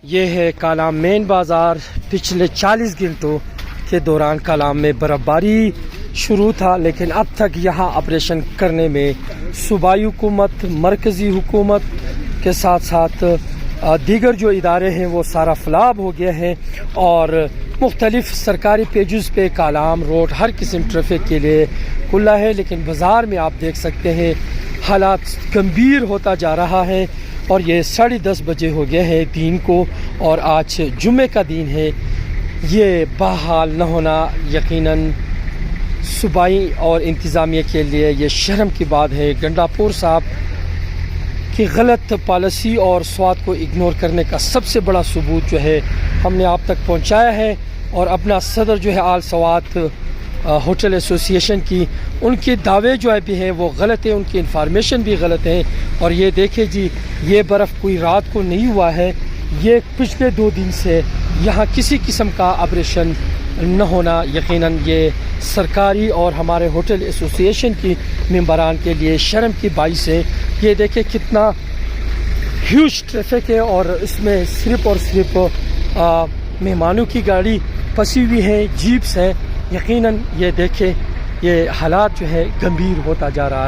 یہ ہے کالام مین بازار۔ پچھلے 40 گھنٹوں کے دوران کالام میں برفباری شروع تھا، لیکن اب تک یہاں آپریشن کرنے میں صوبائی حکومت، مرکزی حکومت کے ساتھ ساتھ دیگر جو ادارے ہیں وہ سارا فلاب ہو گیا ہے، اور مختلف سرکاری پیجز پہ کالام روڈ ہر قسم ٹریفک کے لیے کھلا ہے، لیکن بازار میں آپ دیکھ سکتے ہیں حالات گمبھیر ہوتا جا رہا ہے۔ اور یہ 10:30 بجے ہو گئے ہیں دن کو، اور آج جمعے کا دن ہے۔ یہ بحال نہ ہونا یقیناً صوبائی اور انتظامیہ کے لیے یہ شرم کی بات ہے۔ گنڈاپور صاحب کی غلط پالیسی اور سوات کو اگنور کرنے کا سب سے بڑا ثبوت جو ہے ہم نے آپ تک پہنچایا ہے، اور اپنا صدر جو ہے آل سوات ہوٹل ایسوسی ایشن کی، ان کے دعوے جو ہے بھی ہیں وہ غلط ہیں، ان کی انفارمیشن بھی غلط ہے۔ اور یہ دیکھیں جی، یہ برف کوئی رات کو نہیں ہوا ہے، یہ پچھلے 2 دن سے یہاں کسی قسم کا آپریشن نہ ہونا یقیناً یہ سرکاری اور ہمارے ہوٹل ایسوسی ایشن کی ممبران کے لیے شرم کی باعث ہے۔ یہ دیکھیں کتنا ہیوج ٹریفک ہے، اور اس میں صرف اور صرف مہمانوں کی گاڑی پھنسی ہوئی ہیں، جیپس ہیں۔ یقیناً یہ دیکھیں یہ حالات جو ہے گمبھیر ہوتا جا رہا ہے۔